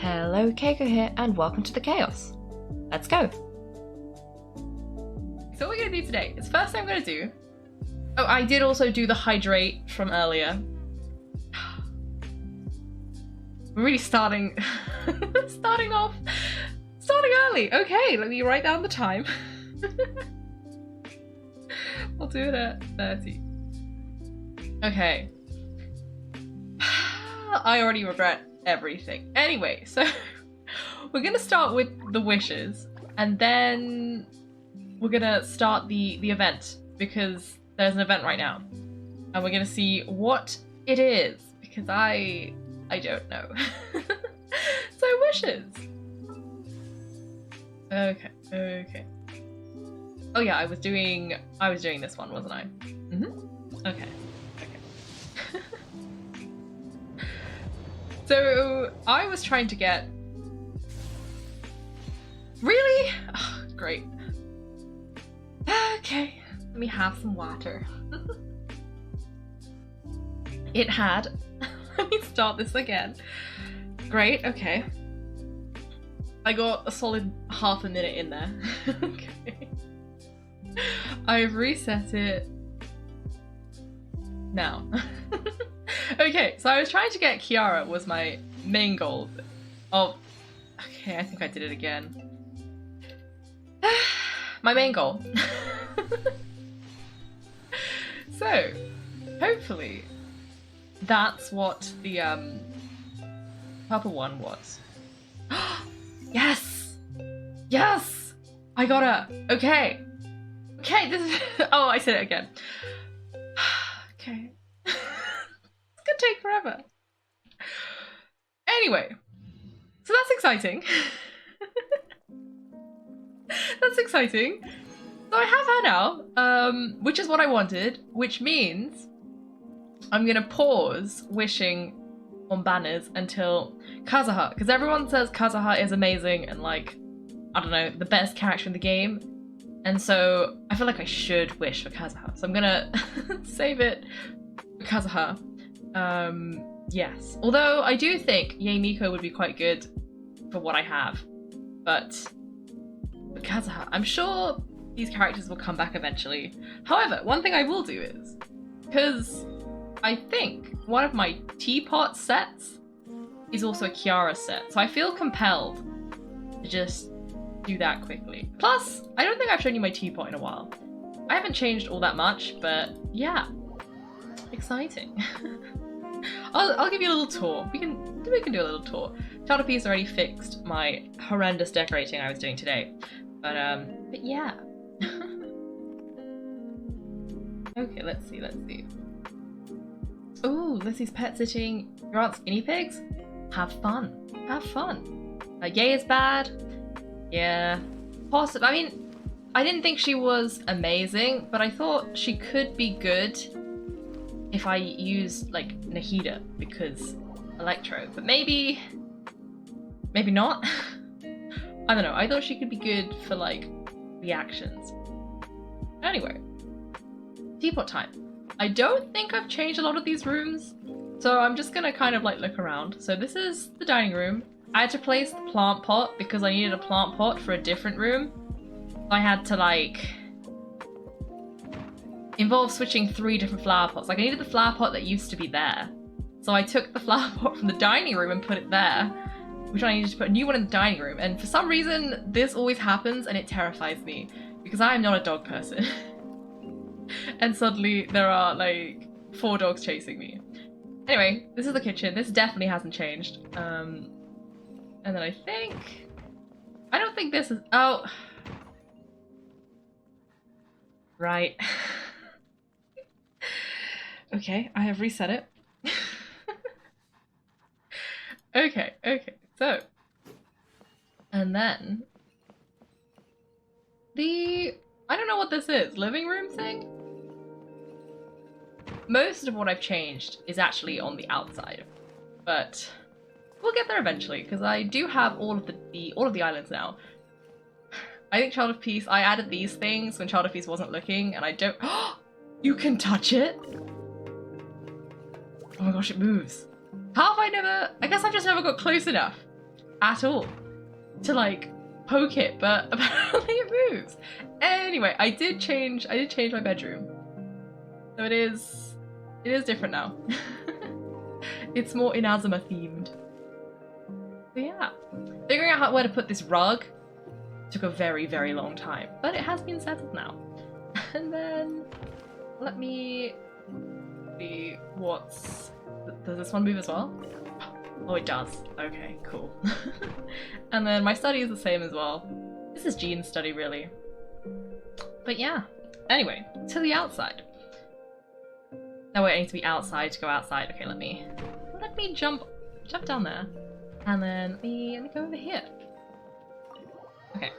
Hello, Kaiko here, and welcome to the chaos. Let's go. So what we're gonna do today is first thing I'm gonna do. Oh, I did also do the hydrate from earlier. We're really starting early. Okay, let me write down the time. We'll do it at 30. Okay. I already regret everything. Anyway, so we're gonna start with the wishes, and then we're gonna start the event, because there's an event right now, and we're gonna see what it is, because I don't know. So wishes. Okay. Oh yeah, I was doing this one, wasn't I? Okay. So I was trying to get... Really? Oh, great. Okay, let me have some water. It had... Let me start this again. Great, okay. I got a solid half a minute in there. Okay. I've reset it now. Okay, so I was trying to get Kiara was my main goal. Oh, okay, I think I did it again. My main goal. So, hopefully, that's what the purple one was. Yes! Yes! I got her! Okay! Okay, this is... Oh, I said it again. Okay. It's gonna take forever. Anyway, so that's exciting. That's exciting. So I have her now, which is what I wanted, which means I'm gonna pause wishing on banners until Kazuha, because everyone says Kazuha is amazing and, like, I don't know, the best character in the game, and so I feel like I should wish for Kazuha, so I'm gonna save it for Kazuha. Yes, although I do think Yae Miko would be quite good for what I have, but for Kazuha, I'm sure these characters will come back eventually. However, one thing I will do is, because I think one of my teapot sets is also a Kiara set, so I feel compelled to just do that quickly. Plus, I don't think I've shown you my teapot in a while. I haven't changed all that much, but yeah, exciting. I'll give you a little tour. We can do a little tour. Childipiece already fixed my horrendous decorating I was doing today, but yeah. Okay, let's see. Ooh, Lissy's pet sitting. Your aunt's guinea pigs? Have fun. Yae is bad. Yeah. Possibly. I mean, I didn't think she was amazing, but I thought she could be good if I used, like, Nahida, because Electro. But maybe not. I don't know. I thought she could be good for, like, reactions. Anyway. Teapot time. I don't think I've changed a lot of these rooms, so I'm just gonna kind of like look around. So this is the dining room. I had to place the plant pot because I needed a plant pot for a different room. I had to like involve switching 3 different flower pots. Like I needed the flower pot that used to be there. So I took the flower pot from the dining room and put it there, which I needed to put a new one in the dining room. And for some reason, this always happens and it terrifies me because I am not a dog person. And suddenly there are like 4 dogs chasing me. Anyway, this is the kitchen. This definitely hasn't changed. And then I don't think this is... Oh. Right. Okay, I have reset it. Okay, so. And then I don't know what this is. Living room thing? Most of what I've changed is actually on the outside, but we'll get there eventually because I do have all of the islands now. I think Childipiece, I added these things when Childipiece wasn't looking, and I don't. You can touch it. Oh my gosh, it moves. How have I never... I guess I've just never got close enough. at all to like poke it, but apparently it moves. Anyway, I did change my bedroom. So it is different now. It's more Inazuma themed. So yeah. Figuring out where to put this rug took a very, very long time, but it has been settled now. And then let me see what's... Does this one move as well? Oh, it does. Okay, cool. And then my study is the same as well. This is Jean's study, really. But yeah. Anyway, to the outside. Oh wait, I need to be outside to go outside. Okay, let me jump down there. And then let me go over here. Okay.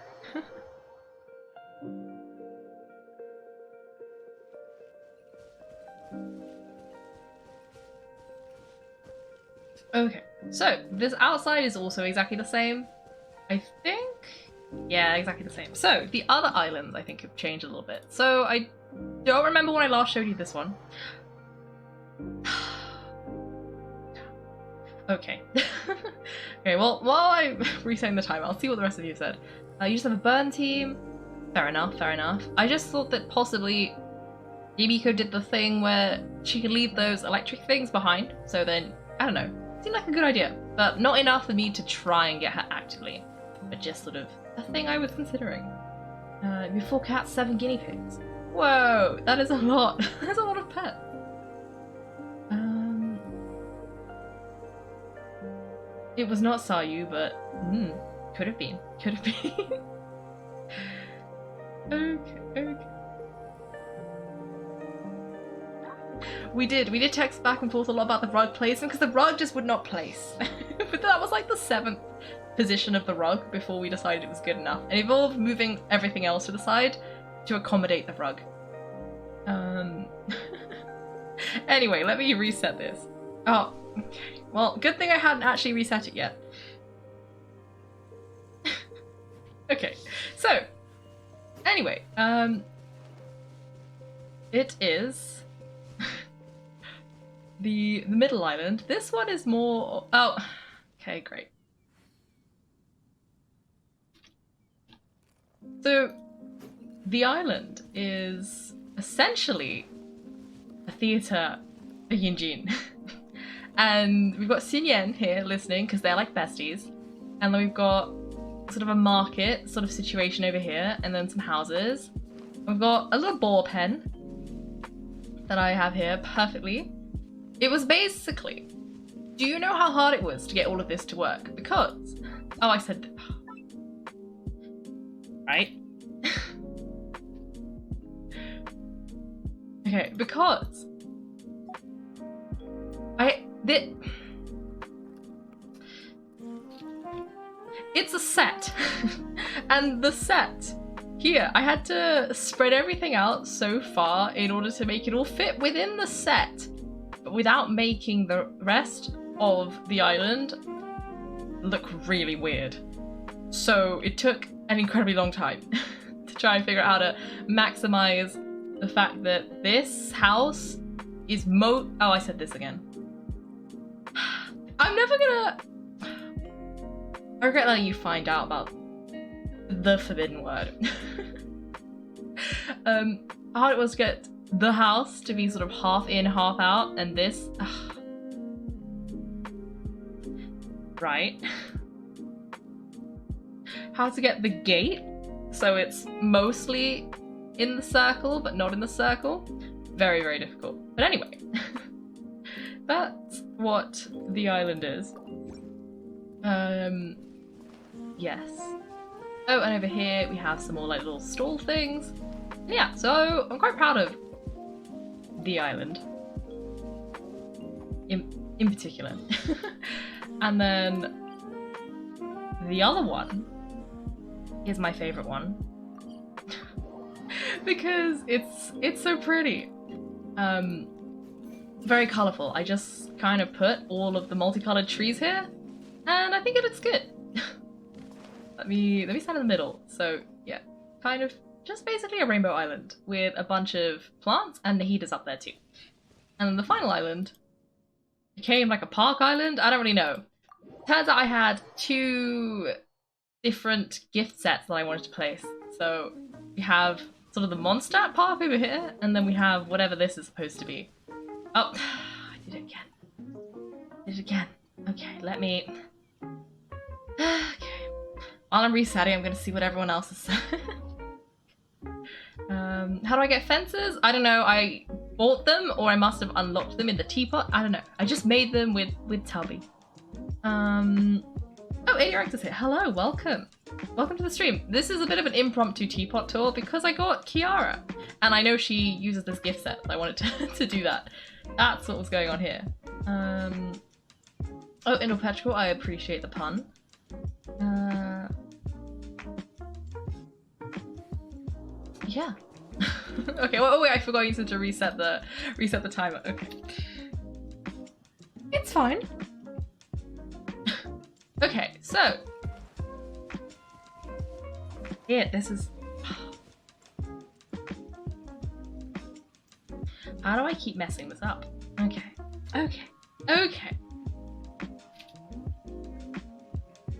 Okay, so this outside is also exactly the same, I think? Yeah, exactly the same. So the other islands I think have changed a little bit. So I don't remember when I last showed you this one. Okay. Okay, well, while I'm resetting the timer, I'll see what the rest of you said. You just have a burn team. Fair enough, fair enough. I just thought that possibly Yumiko did the thing where she could leave those electric things behind, so then, I don't know. Seemed like a good idea, but not enough for me to try and get her actively. But just sort of a thing I was considering. 4 cats, 7 guinea pigs. Whoa, that is a lot. That's a lot of pets. It was not Sayu, but could have been. Could have been. Okay. We did text back and forth a lot about the rug placement because the rug just would not place. But that was like the 7th position of the rug before we decided it was good enough. It involved moving everything else to the side to accommodate the rug. Anyway, let me reset this. Oh, okay. Well, good thing I hadn't actually reset it yet. Okay, so anyway, it is the middle island. This one is more... Oh, okay, great. So the island is essentially a theatre for Yunjin. And we've got Xinyan here listening because they're like besties. And then we've got sort of a market sort of situation over here, and then some houses. We've got a little ball pen that I have here perfectly. It was basically, do you know how hard it was to get all of this to work? Because, oh, I said, right? Okay, because it's a set. And the set here, I had to spread everything out so far in order to make it all fit within the set, but without making the rest of the island look really weird. So it took an incredibly long time to try and figure out how to maximize the fact that this house is oh, I said this again. I'm never gonna... I regret letting you find out about the forbidden word. How hard it was to get the house to be sort of half in, half out, and this... Right. How to get the gate so it's mostly in the circle, but not in the circle. Very, very difficult. But anyway, that's what the island is. Yes. Oh, and over here we have some more like little stall things. Yeah, so I'm quite proud of the island. In particular. And then the other one is my favorite one. Because it's so pretty. Very colourful. I just kind of put all of the multicolored trees here, and I think it looks good. Let me stand in the middle. So yeah, kind of just basically a rainbow island with a bunch of plants, and the heaters up there too. And then the final island became like a park island. I don't really know. Turns out I had 2 different gift sets that I wanted to place. So we have sort of the monster park over here, and then we have whatever this is supposed to be. Oh, I did it again. Did it again. Okay, let me... Okay. While I'm resetting, I'm going to see what everyone else has said. How do I get fences? I don't know. I bought them, or I must have unlocked them in the teapot. I don't know. I just made them with Tubby. Oh, ADRX is here. Hello, welcome. Welcome to the stream. This is a bit of an impromptu teapot tour because I got Kiara. And I know she uses this gift set. I wanted to do that. That's what was going on here. Oh, Invocations, I appreciate the pun. Yeah. Okay, oh wait, I forgot you said to reset the timer. Okay. It's fine. Okay, so yeah, this is... How do I keep messing this up? Okay.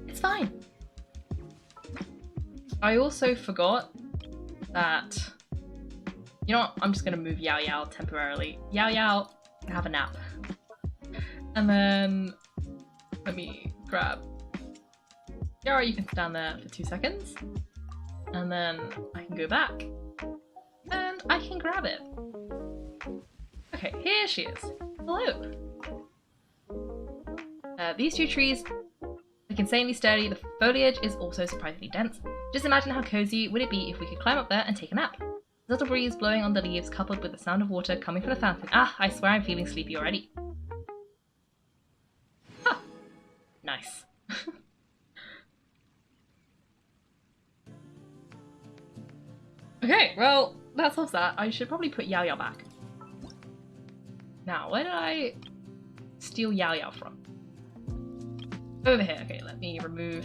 It's fine. I also forgot that... You know what? I'm just gonna move Yao Yao temporarily. Yao Yao can have a nap. And then... Let me grab... Yara, you can stand there for 2 seconds. And then I can go back. And I can grab it. Okay, here she is. Hello. These 2 trees look insanely sturdy. The foliage is also surprisingly dense. Just imagine how cozy would it be if we could climb up there and take a nap. The little breeze blowing on the leaves coupled with the sound of water coming from the fountain. Ah, I swear I'm feeling sleepy already. Huh. Nice. Okay, well, that solves that. I should probably put Yao Yao back. Now, where did I steal Yao Yao from? Over here. Okay, let me remove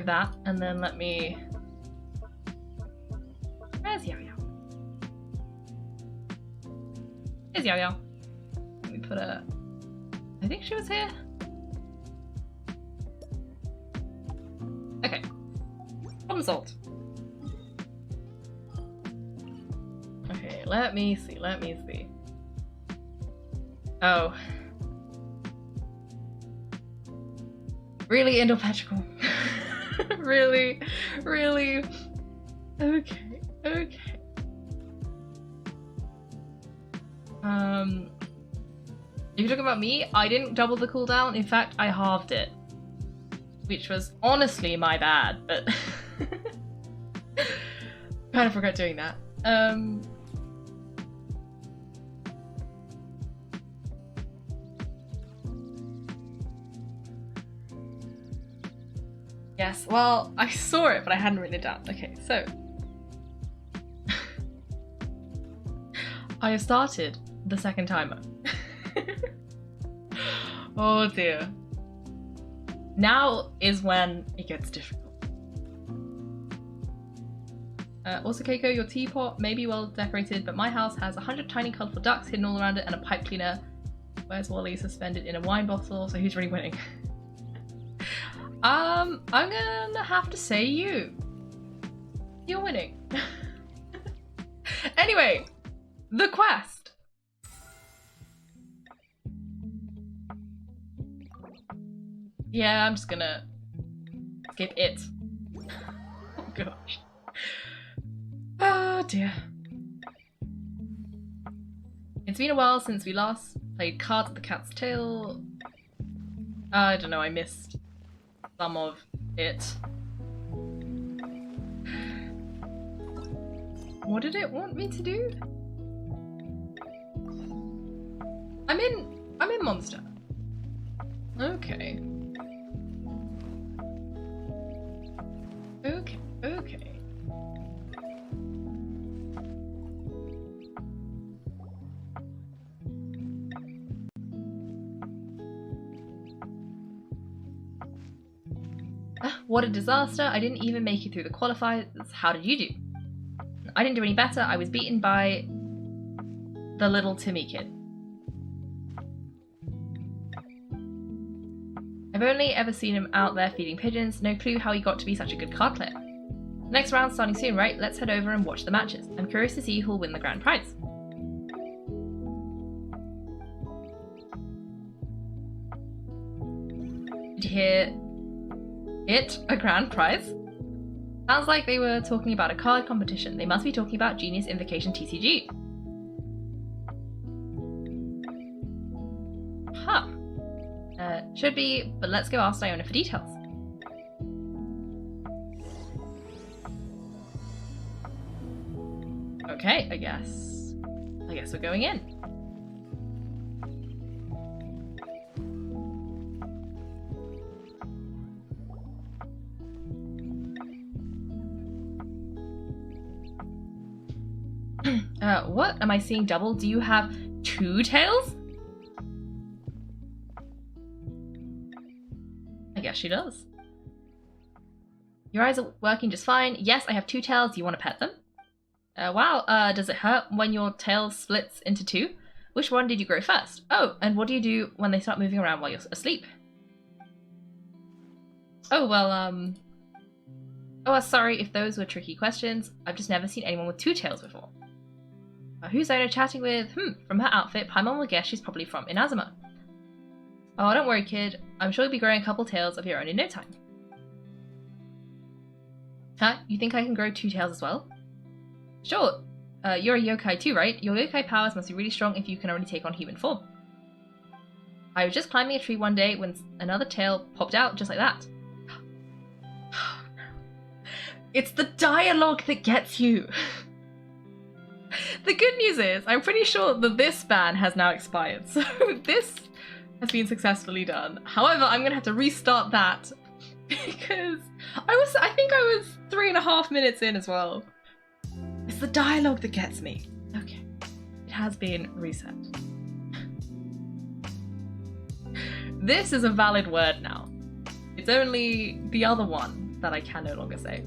that, and then let me... Where's Yao Yao? Here's Yao Yao. Let me put a... I think she was here. Okay. Problem solved. Okay, let me see. Oh. Really, Invocations? Really? Okay. If you're talking about me, I didn't double the cooldown. In fact, I halved it. Which was honestly my bad, but... kind of regret doing that. Yes, well, I saw it, but I hadn't written it down. Okay, so... I have started the second timer. Oh dear. Now is when it gets difficult. Also, Kaiko, your teapot may be well decorated, but my house has 100 tiny colourful ducks hidden all around it and a pipe cleaner. Where's Wally suspended in a wine bottle? So who's really winning? I'm gonna have to say you. You're winning. Anyway, the quest. Yeah, I'm just gonna skip it. Oh gosh. Oh dear. It's been a while since we last played Cards at the Cat's Tail. I don't know, I missed some of it. What did it want me to do? I'm in Monster. Okay. Okay. What a disaster. I didn't even make it through the qualifiers. How did you do? I didn't do any better. I was beaten by the little Timmie kid. only ever seen him out there feeding pigeons. No clue how he got to be such a good card player. The next round's starting soon, right? Let's head over and watch the matches. I'm curious to see who'll win the grand prize. Did you hear it? A grand prize? Sounds like they were talking about a card competition. They must be talking about Genius Invocation TCG. Huh. Should be, but let's go ask Diona for details. Okay, I guess we're going in. What? Am I seeing double? Do you have 2 tails? I guess she does. Your eyes are working just fine. Yes, I have 2 tails. Do you want to pet them? Wow, does it hurt when your tail splits into 2? Which one did you grow first? Oh, and what do you do when they start moving around while you're asleep? Oh, well, oh, sorry if those were tricky questions. I've just never seen anyone with 2 tails before. Who's Diona chatting with? From her outfit, Paimon will guess she's probably from Inazuma. Oh, don't worry, kid. I'm sure you'll be growing a couple tails of your own in no time. Huh? You think I can grow 2 tails as well? Sure. You're a yokai too, right? Your yokai powers must be really strong if you can already take on human form. I was just climbing a tree one day when another tail popped out just like that. It's the dialogue that gets you. The good news is, I'm pretty sure that this ban has now expired, so this has been successfully done. However, I'm gonna have to restart that because I think I was 3.5 minutes in as well. It's the dialogue that gets me. Okay, it has been reset. This is a valid word now. It's only the other one that I can no longer say.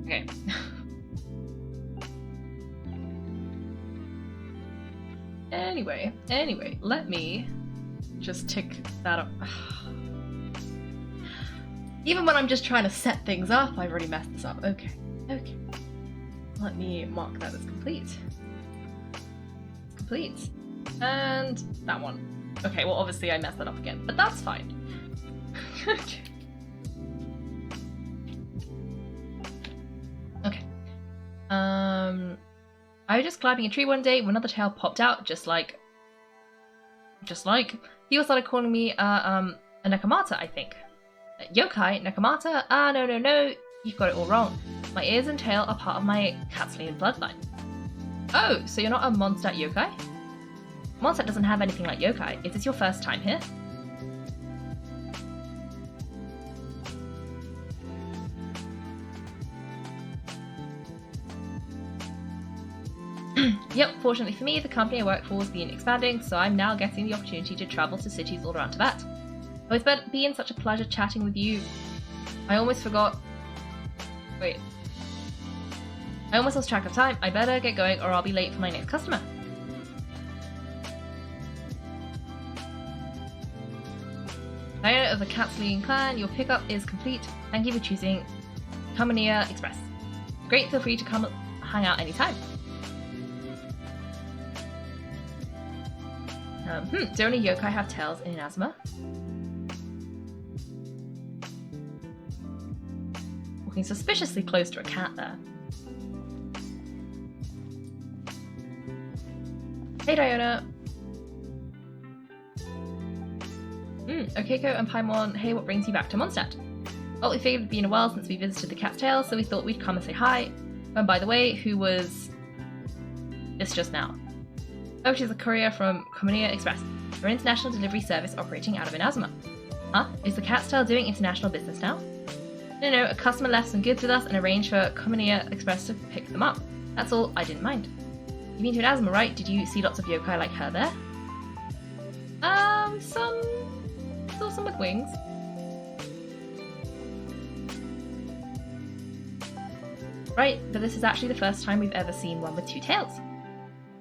Okay. Anyway, let me just tick that up. Even when I'm just trying to set things up, I've already messed this up. Okay. Let me mark that as complete. Complete. And that one. Okay, well obviously I messed that up again, but that's fine. Okay. I was just climbing a tree one day when another tail popped out, just like people started calling me a Nakamata, I think. Yokai, Nakamata? No, you've got it all wrong. My ears and tail are part of my Katslian bloodline. Oh, so you're not a Mondstadt yokai? Mondstadt doesn't have anything like yokai. Is this your first time here? Yep, fortunately for me, the company I work for has been expanding, so I'm now getting the opportunity to travel to cities all around Tibet. Oh, it's been such a pleasure chatting with you. I almost forgot... Wait. I almost lost track of time. I better get going or I'll be late for my next customer. Diona of the Katslian clan, your pickup is complete. Thank you for choosing Kamania Express. Great, feel free to come hang out anytime. Do only yokai have tails in Inazuma? Walking suspiciously close to a cat there. Hey Diona! Kaiko and Paimon, hey, what brings you back to Mondstadt? Well, we figured it'd been a while since we visited the cat's tail, so we thought we'd come and say hi. And by the way, who was this just now? Oh, she's a courier from Kamania Express. We're an international delivery service operating out of Inazuma. Huh? Is the cat's tail doing international business now? No, a customer left some goods with us and arranged for Kamania Express to pick them up. That's all, I didn't mind. You've been to Inazuma, right? Did you see lots of yokai like her there? Saw some with wings. Right, but this is actually the first time we've ever seen one with two tails.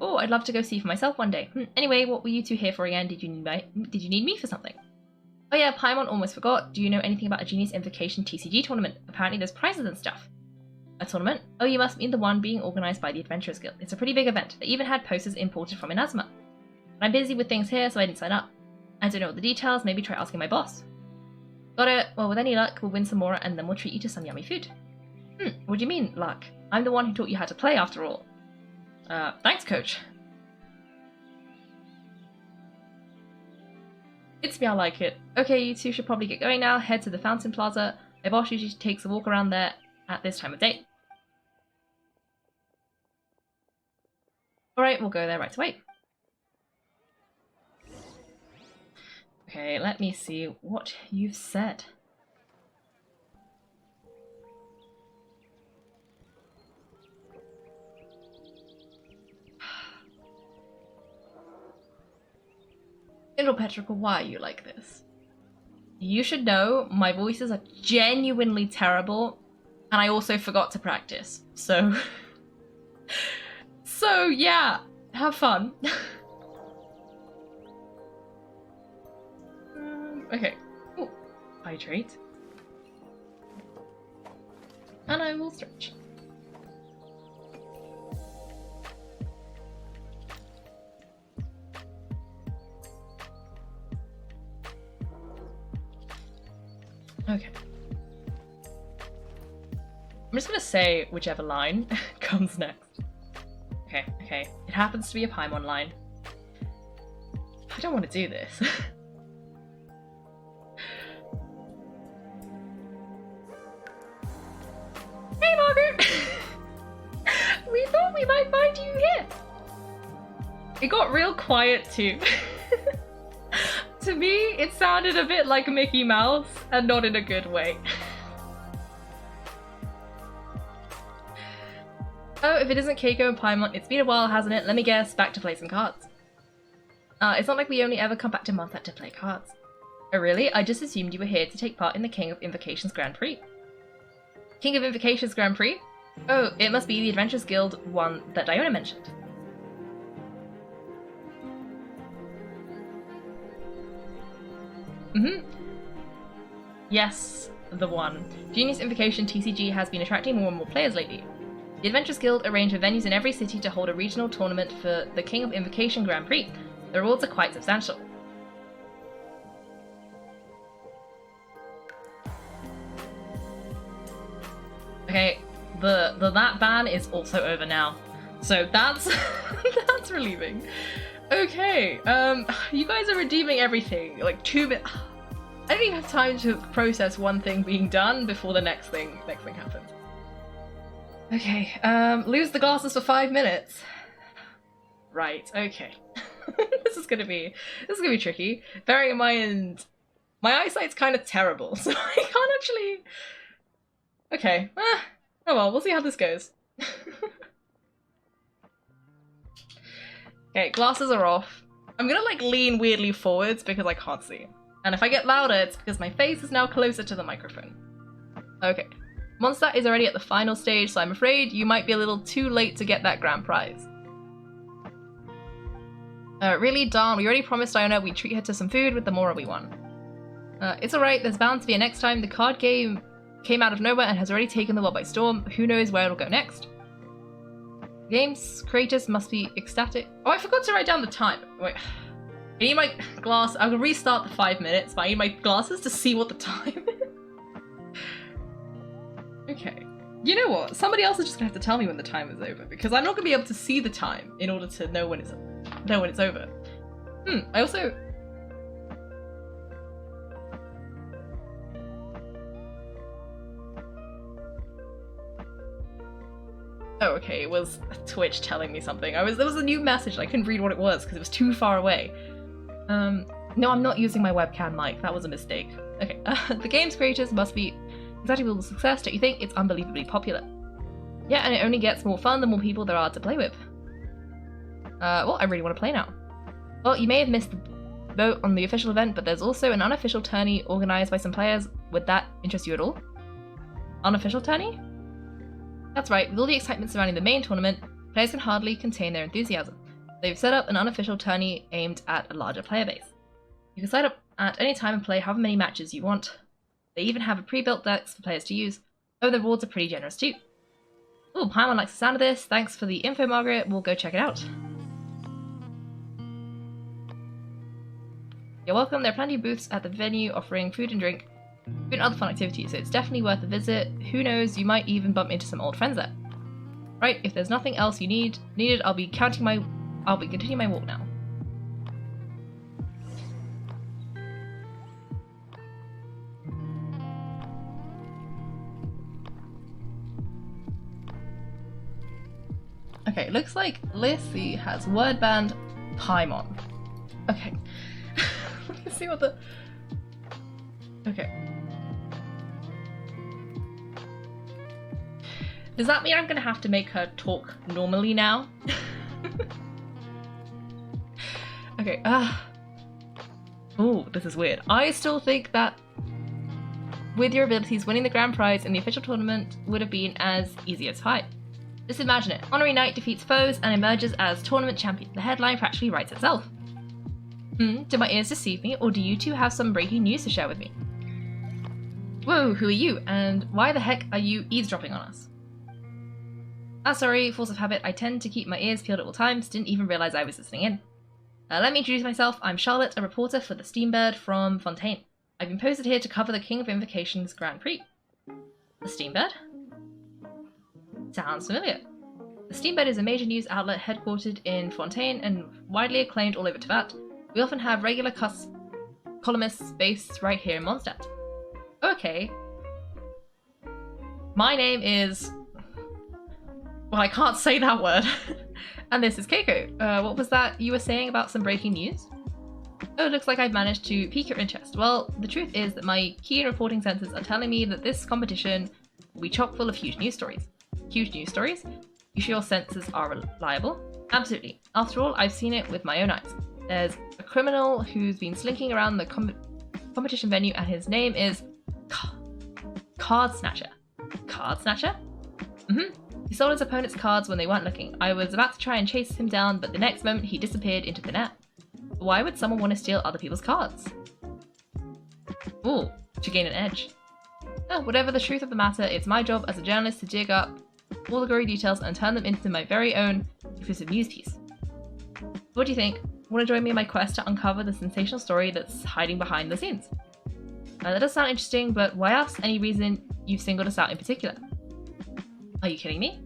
Oh, I'd love to go see for myself one day. Anyway, what were you two here for again? Did you need me for something? Oh yeah, Paimon almost forgot. Do you know anything about a Genius Invocation TCG tournament? Apparently there's prizes and stuff. A tournament? Oh, you must mean the one being organised by the Adventurers Guild. It's a pretty big event. They even had posters imported from Inazuma. But I'm busy with things here, so I didn't sign up. I don't know all the details. Maybe try asking my boss. Got it. Well, with any luck, we'll win some more and then we'll treat you to some yummy food. What do you mean, luck? I'm the one who taught you how to play, after all. Thanks, coach. It's me, I like it. Okay, you two should probably get going now. Head to the Fountain Plaza. My boss usually takes a walk around there at this time of day. Alright, we'll go there right away. Okay, let me see what you've said. Little Petrical, why are you like this? You should know my voices are genuinely terrible, and I also forgot to practice. So, yeah, have fun. Okay. Ooh, hydrate. And I will stretch. Okay. I'm just gonna say whichever line comes next. Okay. It happens to be a Paimon line. I don't want to do this. Hey, Margaret! We thought we might find you here. It got real quiet too. To me, it sounded a bit like Mickey Mouse, and not in a good way. Oh, if it isn't Kaiko and Paimon, it's been a while, hasn't it? Let me guess, back to play some cards. It's not like we only ever come back to Martha to play cards. Oh really? I just assumed you were here to take part in the King of Invocations Grand Prix. King of Invocations Grand Prix? Oh, it must be the Adventurers Guild one that Diona mentioned. Yes, the one. Genius Invocation TCG has been attracting more and more players lately. The Adventurers Guild arrange for venues in every city to hold a regional tournament for the King of Invocation Grand Prix. The rewards are quite substantial. Okay, that ban is also over now. So that's that's relieving. Okay, you guys are redeeming everything. Like 2 minutes. I don't even have time to process one thing being done before the next thing happens. Okay, lose the glasses for 5 minutes. Right, okay. This is gonna be tricky. Bearing in mind, my eyesight's kind of terrible, so I can't actually... Okay, oh well, we'll see how this goes. Okay, glasses are off. I'm gonna like lean weirdly forwards because I can't see. And if I get louder, it's because my face is now closer to the microphone. Okay. Mondstadt is already at the final stage, so I'm afraid you might be a little too late to get that grand prize. Really? Darn, we already promised Diona we'd treat her to some food with the Mora we won. It's alright, there's bound to be a next time. The card game came out of nowhere and has already taken the world by storm. Who knows where it'll go next? The game's creators must be ecstatic. Oh, I forgot to write down the time. Wait. I need my glass. I'll restart the 5 minutes, but I need my glasses to see what the time is. Okay. You know what? Somebody else is just gonna have to tell me when the time is over, because I'm not gonna be able to see the time in order to know when it's over. I also... Oh, okay, it was Twitch telling me something. There was a new message and I couldn't read what it was because it was too far away. No, I'm not using my webcam mic. That was a mistake. Okay, the game's creators must be exactly with success. Don't you think? It's unbelievably popular. Yeah, and it only gets more fun the more people there are to play with. Well, I really want to play now. Well, you may have missed the vote on the official event, but there's also an unofficial tourney organised by some players. Would that interest you at all? Unofficial tourney? That's right, with all the excitement surrounding the main tournament, players can hardly contain their enthusiasm. They've set up an unofficial tourney aimed at a larger player base. You can sign up at any time and play however many matches you want. They even have a pre-built decks for players to use. Oh, the rewards are pretty generous too. Ooh, Paimon likes the sound of this. Thanks for the info, Margaret. We'll go check it out. You're welcome. There are plenty of booths at the venue offering food and drink, food and other fun activities, so it's definitely worth a visit. Who knows, you might even bump into some old friends there. Right, if there's nothing else you needed, I'll be continuing my walk now. Okay, looks like Lissy has word band Paimon. Okay. Let's see what the... Okay. Does that mean I'm gonna have to make her talk normally now? Okay, oh, this is weird. I still think that with your abilities, winning the grand prize in the official tournament would have been as easy as pie. Just imagine it. Honorary Knight defeats foes and emerges as tournament champion. The headline practically writes itself. Do my ears deceive me, or do you two have some breaking news to share with me? Whoa, who are you? And why the heck are you eavesdropping on us? Sorry, force of habit. I tend to keep my ears peeled at all times. Didn't even realize I was listening in. Let me introduce myself. I'm Charlotte, a reporter for the Steambird from Fontaine. I've been posted here to cover the King of Invocations Grand Prix. The Steambird? Sounds familiar. The Steambird is a major news outlet headquartered in Fontaine and widely acclaimed all over Teyvat. We often have regular columnists based right here in Mondstadt. Okay. My name is... Well, I can't say that word. And this is Kaiko. What was that you were saying about some breaking news? Oh, it looks like I've managed to pique your interest. Well, the truth is that my keen reporting senses are telling me that this competition will be chock full of huge news stories. Huge news stories? You sure your senses are reliable? Absolutely. After all, I've seen it with my own eyes. There's a criminal who's been slinking around the competition venue and his name is... Card Snatcher. Card Snatcher? He stole his opponent's cards when they weren't looking. I was about to try and chase him down, but the next moment he disappeared into thin air. Why would someone want to steal other people's cards? Ooh, to gain an edge. Whatever the truth of the matter, it's my job as a journalist to dig up all the gory details and turn them into my very own exclusive news piece. What do you think? Want to join me in my quest to uncover the sensational story that's hiding behind the scenes? That does sound interesting, but why else? Any reason you've singled us out in particular? Are you kidding me?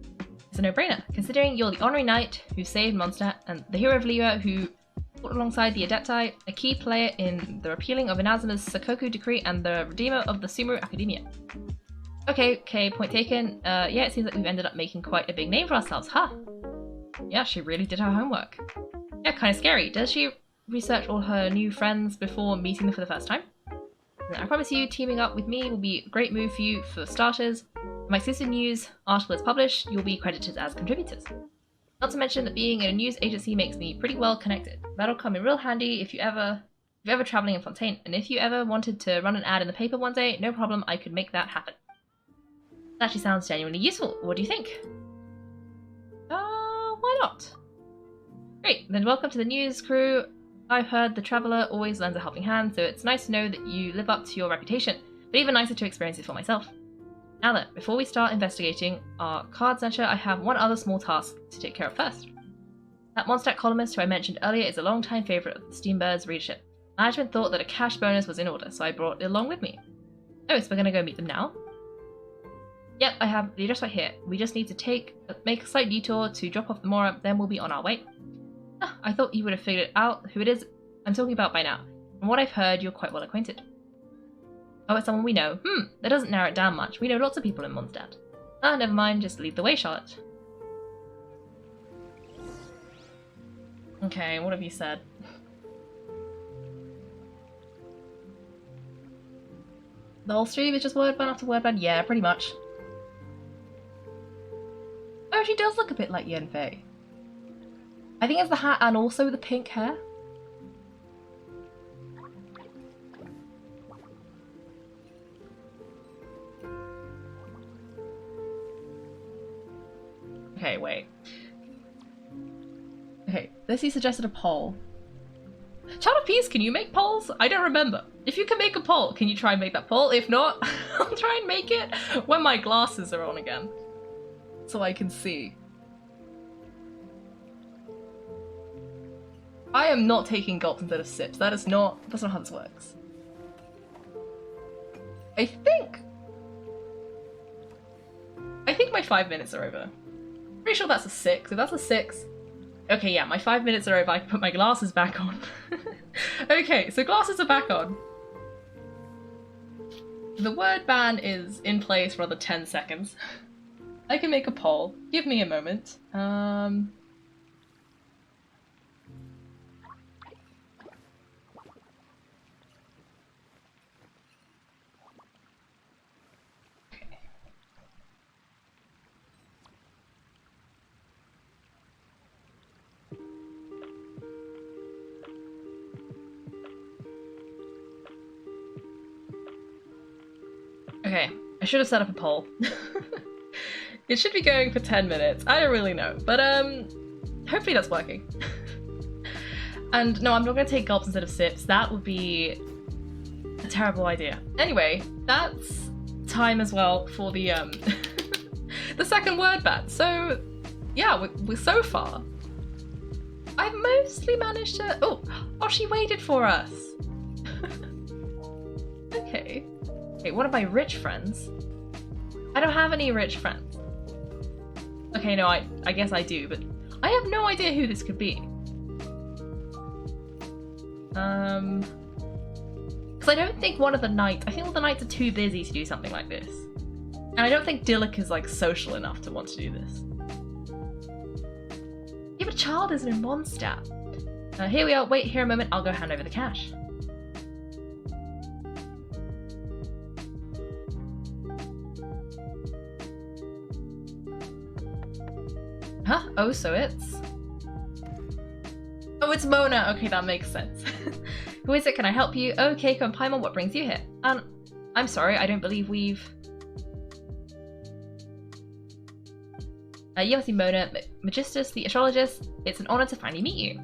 It's a no-brainer, considering you're the honorary knight who saved Mondstadt and the hero of Liyue who fought alongside the Adepti, a key player in the repealing of Inazuma's Sakoku decree and the redeemer of the Sumeru Academia. Okay, point taken. Yeah, it seems like we've ended up making quite a big name for ourselves, huh? Yeah, she really did her homework. Yeah, kind of scary. Does she research all her new friends before meeting them for the first time? I promise you, teaming up with me will be a great move for you for starters. When my exclusive news article is published, you'll be credited as contributors. Not to mention that being in a news agency makes me pretty well connected. That'll come in real handy if you're ever traveling in Fontaine, and if you ever wanted to run an ad in the paper one day, no problem, I could make that happen. That actually sounds genuinely useful. What do you think? Why not? Great, then welcome to the news crew. I've heard the traveller always lends a helping hand, so it's nice to know that you live up to your reputation, but even nicer to experience it for myself. Now then, before we start investigating our Card Snatcher, I have one other small task to take care of first. That Mondstadt columnist who I mentioned earlier is a long-time favourite of the Steambird's readership. Management thought that a cash bonus was in order, so I brought it along with me. Oh, so we're going to go meet them now? Yep, I have the address right here. We just need to make a slight detour to drop off the Mora, then we'll be on our way. I thought you would have figured out who it is I'm talking about by now. From what I've heard, you're quite well acquainted. Oh, it's someone we know. That doesn't narrow it down much. We know lots of people in Mondstadt. Never mind, just lead the way, Charlotte. Okay, what have you said? The whole stream is just word band after word band? Yeah, pretty much. Oh, she does look a bit like Yenfei. I think it's the hat and also the pink hair. Okay, wait. Okay, Lissy suggested a poll. Child of Peace, can you make polls? I don't remember. If you can make a poll, can you try and make that poll? If not, I'll try and make it when my glasses are on again. So I can see. I am not taking gulps instead of sips. That's not how this works. I think my 5 minutes are over. Pretty sure that's a 6. If that's a 6... Okay, yeah, my 5 minutes are over. I can put my glasses back on. Okay, so glasses are back on. The word ban is in place for another 10 seconds. I can make a poll. Give me a moment. Okay, I should have set up a poll. It should be going for 10 minutes. I don't really know, but hopefully that's working. And no, I'm not going to take gulps instead of sips. That would be a terrible idea. Anyway, that's time as well for the the second word ban. So yeah, we're so far. I've mostly managed to. Oh, she waited for us. Okay. Okay, one of my rich friends. I don't have any rich friends. Okay, no, I guess I do, but I have no idea who this could be. Because I don't think one of the knights, I think all the knights are too busy to do something like this. And I don't think Dillick is like social enough to want to do this. Yeah, but child isn't in Mondstadt. Here we are, wait here a moment, I'll go hand over the cash. Huh? Oh, so it's... Oh, it's Mona! Okay, that makes sense. Who is it? Can I help you? Oh, Kaiko and Paimon, what brings you here? I'm sorry, I don't believe we've... You must be Mona Magistus, the astrologist. It's an honor to finally meet you.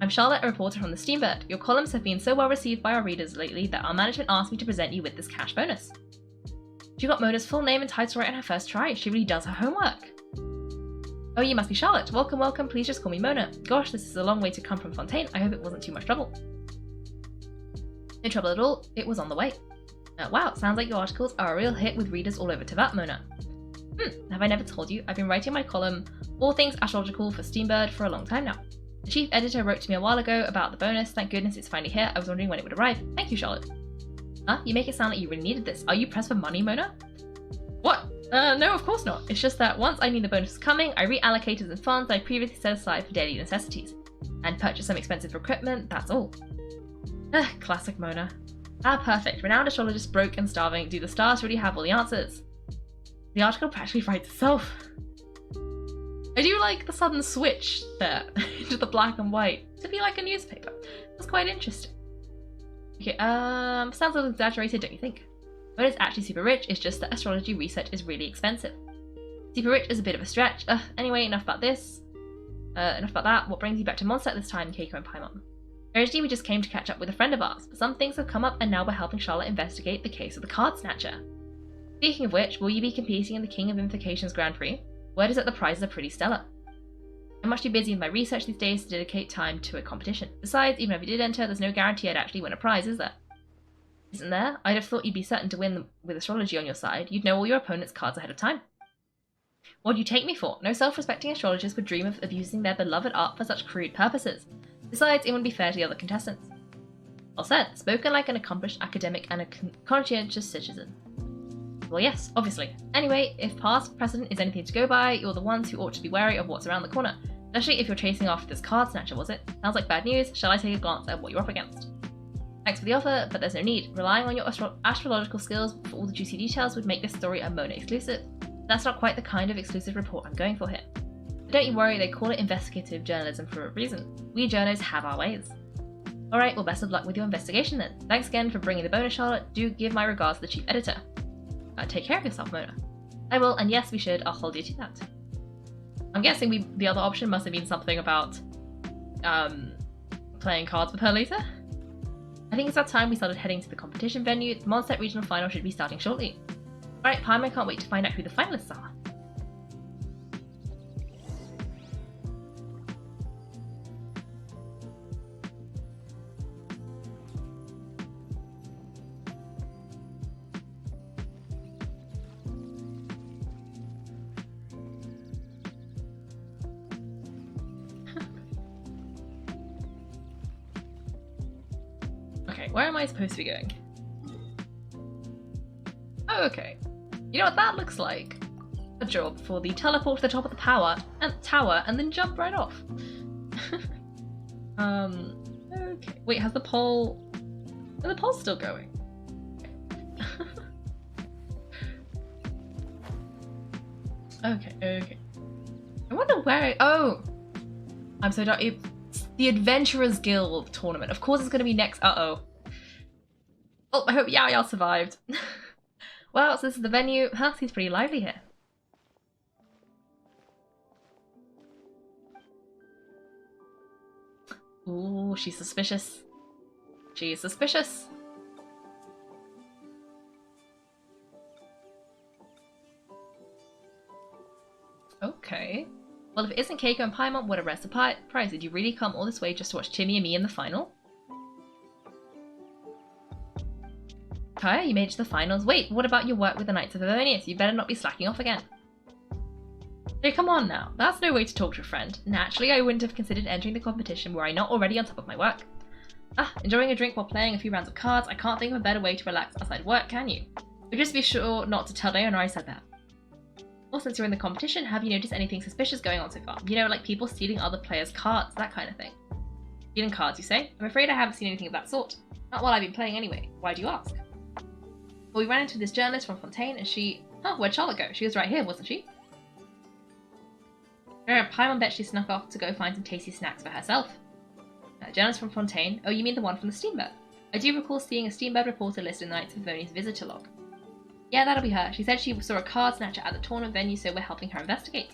I'm Charlotte, a reporter from the Steambird. Your columns have been so well received by our readers lately that our management asked me to present you with this cash bonus. She got Mona's full name and title right on her first try. She really does her homework. Oh, you must be Charlotte. Welcome, welcome. Please just call me Mona. Gosh, this is a long way to come from Fontaine. I hope it wasn't too much trouble. No trouble at all. It was on the way. Wow, sounds like your articles are a real hit with readers all over Teyvat, Mona. Have I never told you? I've been writing my column, All Things Astrological for Steambird, for a long time now. The chief editor wrote to me a while ago about the bonus. Thank goodness it's finally here. I was wondering when it would arrive. Thank you, Charlotte. Huh? You make it sound like you really needed this. Are you pressed for money, Mona? What? No, of course not. It's just that once I knew the bonus was coming, I reallocated some funds I previously set aside for daily necessities. And purchased some expensive equipment, that's all. Classic Mona. Perfect. Renowned astrologist broke and starving. Do the stars really have all the answers? The article practically writes itself. I do like the sudden switch there into the black and white to be like a newspaper. That's quite interesting. Okay, sounds a little exaggerated, don't you think? Mona's actually super rich, it's just that astrology research is really expensive. Super rich is a bit of a stretch. Anyway, enough about this. Enough about that. What brings you back to Mondstadt this time, Kaiko and Paimon? Originally, we just came to catch up with a friend of ours, but some things have come up and now we're helping Charlotte investigate the case of the Card Snatcher. Speaking of which, will you be competing in the King of Invocations Grand Prix? Word is that the prizes are pretty stellar. I'm much too busy with my research these days to dedicate time to a competition. Besides, even if you did enter, there's no guarantee I'd actually win a prize, is there? Isn't there? I'd have thought you'd be certain to win with astrology on your side. You'd know all your opponent's cards ahead of time. What do you take me for? No self-respecting astrologist would dream of abusing their beloved art for such crude purposes. Besides, it wouldn't be fair to the other contestants. Well said. Spoken like an accomplished academic and a conscientious citizen. Well, yes, obviously. Anyway, if past precedent is anything to go by, you're the ones who ought to be wary of what's around the corner. Especially if you're chasing after this Card Snatcher, was it? Sounds like bad news. Shall I take a glance at what you're up against? Thanks for the offer, but there's no need. Relying on your astrological skills for all the juicy details would make this story a Mona exclusive. That's not quite the kind of exclusive report I'm going for here. But don't you worry, they call it investigative journalism for a reason. We journos have our ways. Alright, well best of luck with your investigation then. Thanks again for bringing the bonus, Charlotte. Do give my regards to the chief editor. Take care of yourself, Mona. I will, and yes, we should. I'll hold you to that. I'm guessing the other option must have been something about playing cards with her later. I think it's that time we started heading to the competition venue. The Mondstadt regional final should be starting shortly. Alright, Paimon, can't wait to find out who the finalists are. Okay, where am I supposed to be going? Oh, okay. You know what that looks like? A job for the teleport to the top of the tower and then jump right off. Okay. Wait, has the poll... Is the poll still going? Okay, okay. I wonder where oh! I'm so dumb. It's the Adventurers Guild tournament. Of course it's gonna be next. Uh-oh. Oh, I hope Yao survived. Well, so this is the venue. Huh, seems pretty lively here. Ooh, she's suspicious. She's suspicious. Okay. Well, if it isn't Kaiko and Paimon, what a rest of prize. Did you really come all this way just to watch Timmie and me in the final? Kaya, you made it to the finals. Wait, what about your work with the Knights of Favonius? You better not be slacking off again. Hey, come on now. That's no way to talk to a friend. Naturally, I wouldn't have considered entering the competition were I not already on top of my work. Ah, enjoying a drink while playing a few rounds of cards. I can't think of a better way to relax outside work, can you? But just be sure not to tell Diana I said that. Well, since you're in the competition, have you noticed anything suspicious going on so far? You know, like people stealing other players' cards, that kind of thing. Stealing cards, you say? I'm afraid I haven't seen anything of that sort. Not while I've been playing anyway. Why do you ask? Well, we ran into this journalist from Fontaine and she... Oh, where'd Charlotte go? She was right here, wasn't she? Paimon bet she snuck off to go find some tasty snacks for herself. Journalist from Fontaine? Oh, you mean the one from the Steambird? I do recall seeing a Steambird reporter listed in the Knights of Favonius visitor log. Yeah, that'll be her. She said she saw a Card Snatcher at the tournament venue, so we're helping her investigate.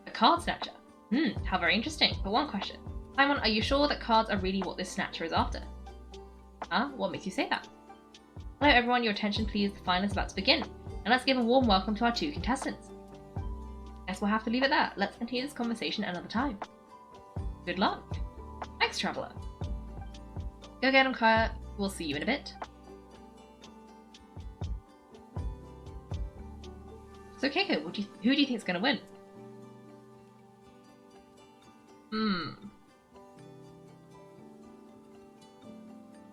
A Card Snatcher? How very interesting. But one question. Paimon, are you sure that cards are really what this Snatcher is after? Huh? What makes you say that? Hello everyone, your attention please, the final is about to begin. And let's give a warm welcome to our two contestants. Guess we'll have to leave it there. Let's continue this conversation another time. Good luck. Thanks, Traveller. Go get him, Kaya. We'll see you in a bit. So Kaiko, who do you think is going to win?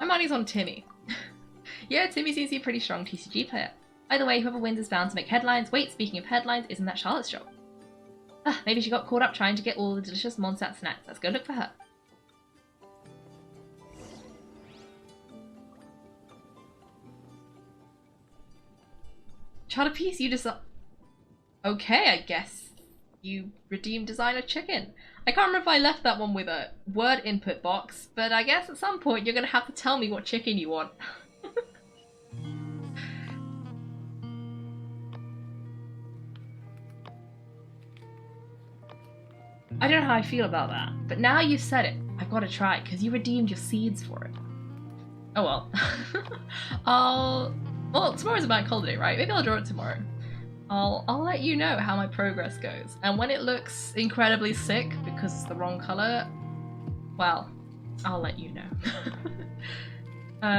My money's on Timmie. Yeah, Timmie seems to be a pretty strong TCG player. Either way, whoever wins is bound to make headlines. Wait, speaking of headlines, isn't that Charlotte's job? Maybe she got caught up trying to get all the delicious Mondstadt snacks. Let's go look for her. Charlotte Peace, you decide... Okay, I guess you redeemed designer chicken. I can't remember if I left that one with a word input box, but I guess at some point you're going to have to tell me what chicken you want. I don't know how I feel about that, but now you've said it, I've got to try, because you redeemed your seeds for it. Oh well. Well, tomorrow's a bank holiday, right? Maybe I'll draw it tomorrow. I'll let you know how my progress goes, and when it looks incredibly sick because it's the wrong colour, well, I'll let you know.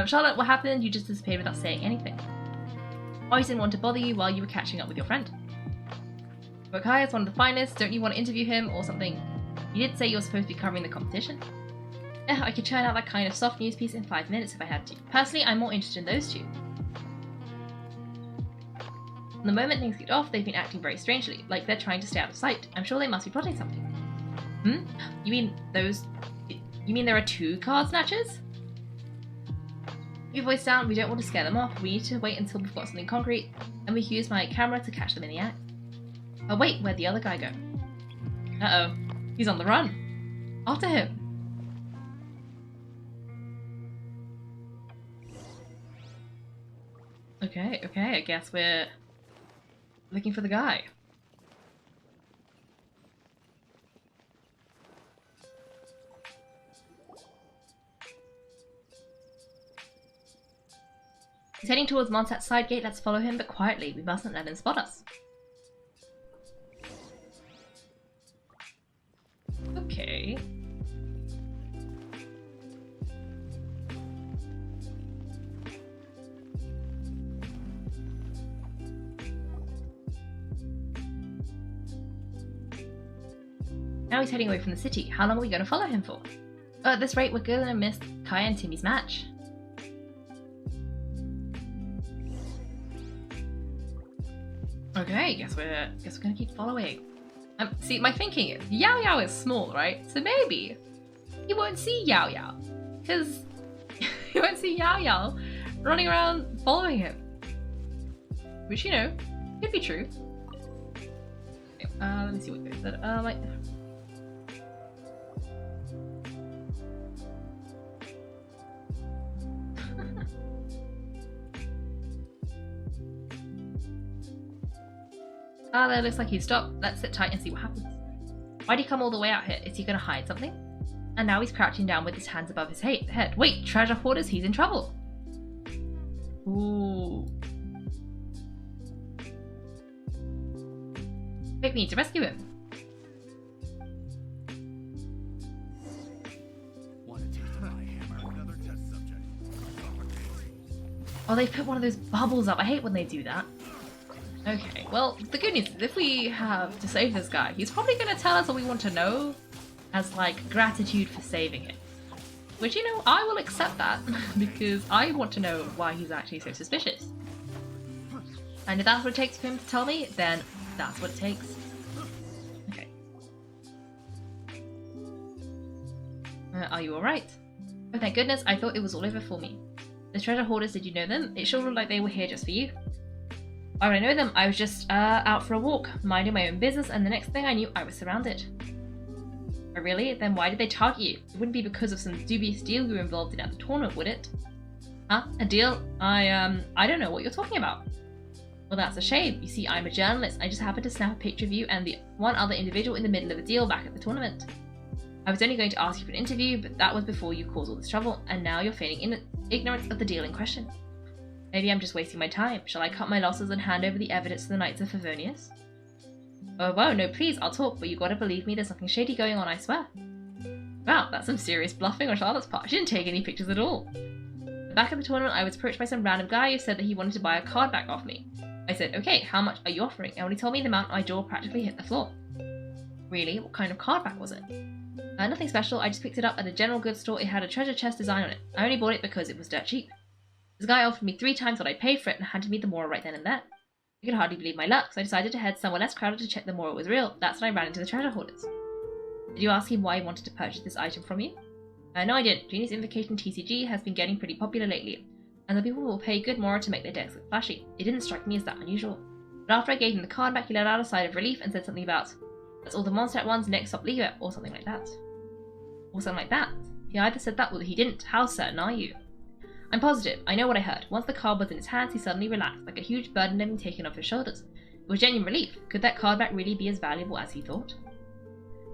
Charlotte, what happened? You just disappeared without saying anything. I didn't want to bother you while you were catching up with your friend. But Kai is one of the finest, don't you want to interview him or something? You did say you were supposed to be covering the competition. Yeah, I could churn out that kind of soft news piece in 5 minutes if I had to. Personally, I'm more interested in those two. From the moment things kicked off, they've been acting very strangely, like they're trying to stay out of sight. I'm sure they must be plotting something. You mean there are two Card Snatchers? Keep your voice down, we don't want to scare them off. We need to wait until we've got something concrete, and we can use my camera to catch them in the act. Oh wait, where'd the other guy go? Uh-oh, he's on the run. After him. Okay, I guess we're looking for the guy. He's heading towards Mondstadt's side gate. Let's follow him, but quietly. We mustn't let him spot us. Okay. Now he's heading away from the city. How long are we going to follow him for? At this rate, we're going to miss Kai and Timmie's match. Okay, guess we're gonna keep following. See, my thinking is Yao Yao is small, right? So maybe he won't see Yao Yao, because he won't see Yao Yao running around following him, which, you know, could be true. Okay, let me see what goes there. Like. Ah, that looks like he stopped. Let's sit tight and see what happens. Why'd he come all the way out here? Is he gonna hide something? And now he's crouching down with his hands above his head. Wait, treasure hoarders, he's in trouble. Ooh. Wait, we need to rescue him. Oh, they put one of those bubbles up. I hate when they do that. Okay, well, the good news is if we have to save this guy, he's probably going to tell us what we want to know as, like, gratitude for saving him. Which, you know, I will accept that because I want to know why he's actually so suspicious. And if that's what it takes for him to tell me, then that's what it takes. Okay. Are you alright? Oh, thank goodness, I thought it was all over for me. The treasure hoarders, did you know them? It sure looked like they were here just for you. Why would I know them? I was just out for a walk, minding my own business, and the next thing I knew, I was surrounded. Oh, really? Then why did they target you? It wouldn't be because of some dubious deal you were involved in at the tournament, would it? Huh? A deal? I don't know what you're talking about. Well, that's a shame. You see, I'm a journalist. I just happened to snap a picture of you and the one other individual in the middle of a deal back at the tournament. I was only going to ask you for an interview, but that was before you caused all this trouble, and now you're feigning ignorance of the deal in question. Maybe I'm just wasting my time. Shall I cut my losses and hand over the evidence to the Knights of Favonius? Oh, whoa, no, please, I'll talk, but you gotta believe me, there's something shady going on, I swear. Wow, that's some serious bluffing on Charlotte's part. She didn't take any pictures at all. Back at the tournament, I was approached by some random guy who said that he wanted to buy a card back off me. I said, okay, how much are you offering? And when he told me the amount, my jaw practically hit the floor. Really? What kind of card back was it? Nothing special, I just picked it up at a general goods store. It had a treasure chest design on it. I only bought it because it was dirt cheap. This guy offered me 3 times what I paid for it and handed me the moral right then and there. I could hardly believe my luck, so I decided to head somewhere less crowded to check the moral was real. That's when I ran into the treasure hoarders. Did you ask him why he wanted to purchase this item from you? No, I didn't. Genie's Invocation TCG has been getting pretty popular lately, and the people will pay good moral to make their decks look flashy. It didn't strike me as that unusual. But after I gave him the card back, he let out a sigh of relief and said something about, that's all the Mondstadt ones, next up leave it, or something like that. Or something like that. He either said that or he didn't. How certain are you? I'm positive. I know what I heard. Once the card was in his hands, he suddenly relaxed, like a huge burden had been taken off his shoulders. It was genuine relief. Could that card back really be as valuable as he thought?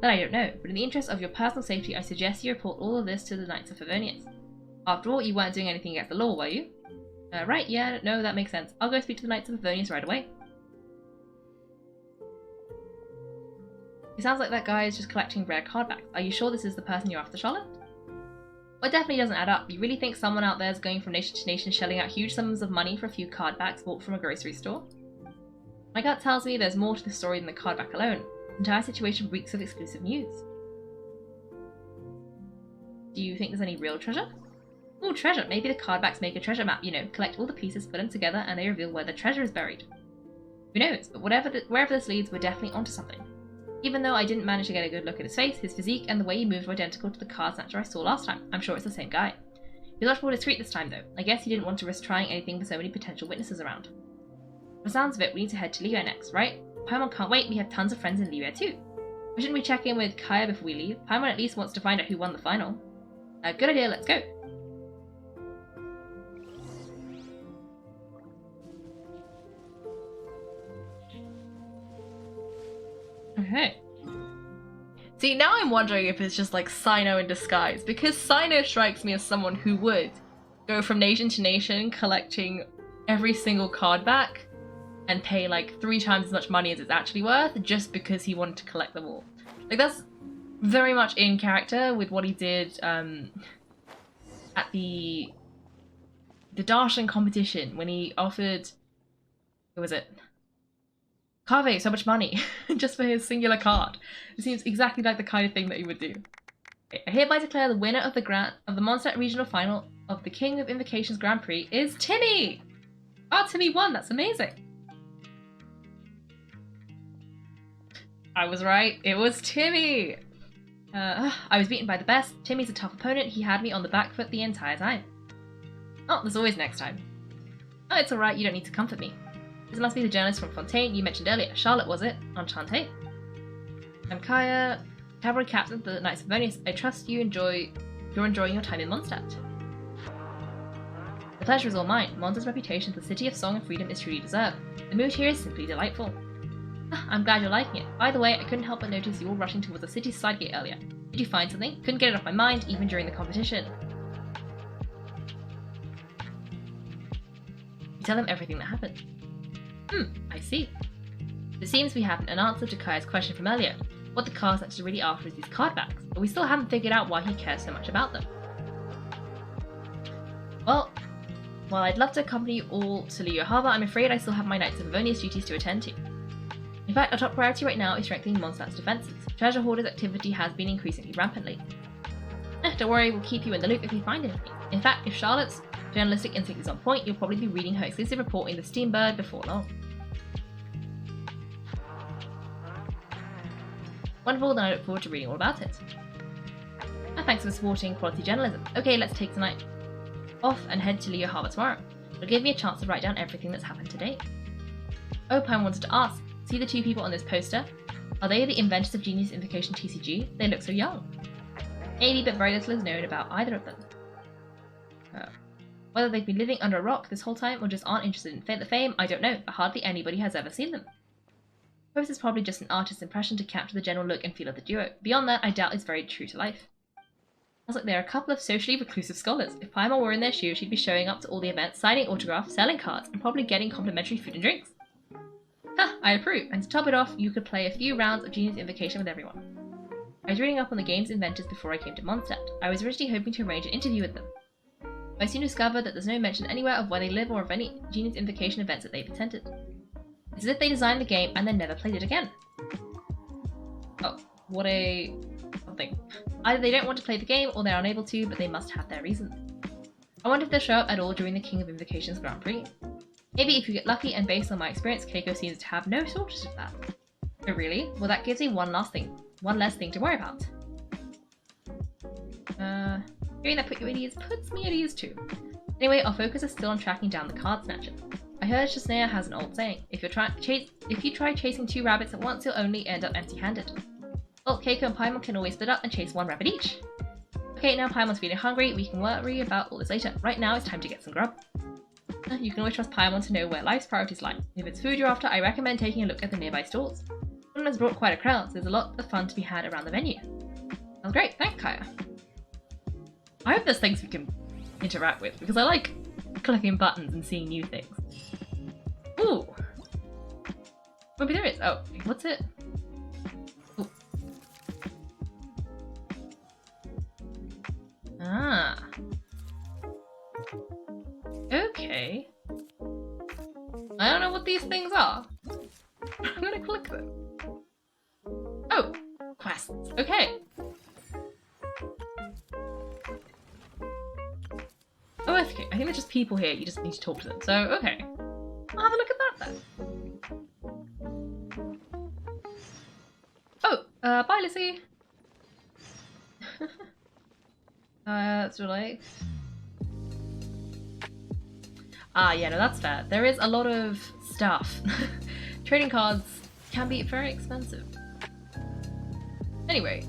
That I don't know, but in the interest of your personal safety, I suggest you report all of this to the Knights of Favonius. After all, you weren't doing anything against the law, were you? Right, yeah, no, that makes sense. I'll go speak to the Knights of Favonius right away. It sounds like that guy is just collecting rare card backs. Are you sure this is the person you're after, Charlotte? Well, it definitely doesn't add up. You really think someone out there is going from nation to nation shelling out huge sums of money for a few card backs bought from a grocery store? My gut tells me there's more to the story than the card back alone. The entire situation reeks of exclusive news. Do you think there's any real treasure? Oh, treasure! Maybe the card backs make a treasure map, you know, collect all the pieces, put them together, and they reveal where the treasure is buried. Who knows, but wherever this leads, we're definitely onto something. Even though I didn't manage to get a good look at his face, his physique and the way he moved were identical to the Card Snatcher I saw last time. I'm sure it's the same guy. He was much more discreet this time though. I guess he didn't want to risk trying anything with so many potential witnesses around. From the sounds of it, we need to head to Liyue next, right? Paimon can't wait, we have tons of friends in Liyue too. Why shouldn't we check in with Kaya before we leave? Paimon at least wants to find out who won the final. Good idea, let's go. Okay. See, now I'm wondering if it's just like Sino in disguise, because Sino strikes me as someone who would go from nation to nation collecting every single card back and pay like 3 times as much money as it's actually worth just because he wanted to collect them all. Like, that's very much in character with what he did at the Darshan competition when he offered, who was it? Kaveh so much money just for his singular card. It seems exactly like the kind of thing that he would do. Okay, I hereby declare the winner of the Mondstadt Regional Final of the King of Invocations Grand Prix is Timmie! Oh, Timmie won! That's amazing! I was right, it was Timmie! I was beaten by the best. Timmie's a tough opponent. He had me on the back foot the entire time. Oh, there's always next time. Oh, it's alright, you don't need to comfort me. This must be the journalist from Fontaine you mentioned earlier. Charlotte, was it? Enchanté. I'm Kaya, cavalry captain of the Knights of Venice. I trust you're enjoying your time in Mondstadt. The pleasure is all mine. Mondstadt's reputation as the city of song and freedom is truly deserved. The mood here is simply delightful. I'm glad you're liking it. By the way, I couldn't help but notice you all rushing towards the city's side gate earlier. Did you find something? Couldn't get it off my mind, even during the competition. You tell him everything that happened. I see. It seems we have an answer to Kaya's question from earlier. What the Card Snatcher really after is these card backs, but we still haven't figured out why he cares so much about them. Well, while I'd love to accompany you all to Leo Harbour, I'm afraid I still have my Knights of Avonius duties to attend to. In fact, our top priority right now is strengthening Mondstadt's defences. Treasure Hoarder's activity has been increasingly rampantly. Don't worry, we'll keep you in the loop if we find anything. In fact, if Charlotte's journalistic instinct is on point, you'll probably be reading her exclusive report in the Steambird before long. Wonderful, then I look forward to reading all about it. Thanks for supporting quality journalism. Okay, let's take tonight off and head to Leo Harbour tomorrow. It'll give me a chance to write down everything that's happened today. Oh, Pine wanted to ask, see the 2 people on this poster? Are they the inventors of Genius Invocation TCG? They look so young. Maybe, but very little is known about either of them. Whether they've been living under a rock this whole time or just aren't interested in the fame, I don't know, but hardly anybody has ever seen them. Perhaps it's probably just an artist's impression to capture the general look and feel of the duo. Beyond that, I doubt it's very true to life. Sounds like they're a couple of socially reclusive scholars. If Paimon were in their shoes, she'd be showing up to all the events, signing autographs, selling cards, and probably getting complimentary food and drinks. I approve, and to top it off, you could play a few rounds of Genius Invocation with everyone. I was reading up on the game's inventors before I came to Mondstadt. I was originally hoping to arrange an interview with them. I soon discovered that there's no mention anywhere of where they live or of any Genius Invocation events that they've attended. It's as if they designed the game and then never played it again. Oh, what a... something. Either they don't want to play the game or they're unable to, but they must have their reasons. I wonder if they'll show up at all during the King of Invocations Grand Prix. Maybe if you get lucky, and based on my experience, Kaiko seems to have no shortage of that. Oh really? Well, that gives me one less thing to worry about. Hearing that puts me at ease too. Anyway, our focus is still on tracking down the Card Snatcher. I heard Shasnea has an old saying, if you try chasing 2 rabbits at once, you'll only end up empty-handed. Well, Kaiko and Paimon can always split up and chase 1 rabbit each. Okay, now Paimon's feeling hungry, we can worry about all this later. Right now, it's time to get some grub. You can always trust Paimon to know where life's priorities lie. If it's food you're after, I recommend taking a look at the nearby stalls. Someone has brought quite a crowd, so there's a lot of fun to be had around the venue. Sounds great, thanks Kaya. I hope there's things we can interact with, because I like clicking buttons and seeing new things. Ooh! Maybe there is. Oh, what's it? Ooh. Ah. Okay. I don't know what these things are. I'm gonna click them. Oh! Quests. Okay. Oh, okay. I think they're just people here. You just need to talk to them. So, okay. I'll have a look at that then. Oh, bye Lizzie. So like... Ah, yeah, no, that's fair. There is a lot of stuff. Trading cards can be very expensive. Anyway,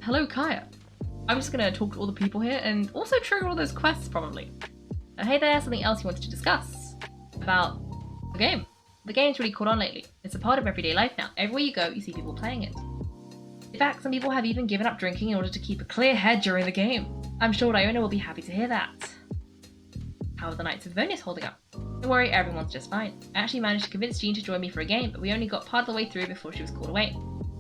hello Kaya. I'm just gonna talk to all the people here and also trigger all those quests probably. Hey there, something else you wanted to discuss about the game. The game's really caught on lately. It's a part of everyday life now. Everywhere you go, you see people playing it. In fact, some people have even given up drinking in order to keep a clear head during the game. I'm sure Iona will be happy to hear that. How are the Knights of Venice holding up? Don't worry, everyone's just fine. I actually managed to convince Jean to join me for a game, but we only got part of the way through before she was called away.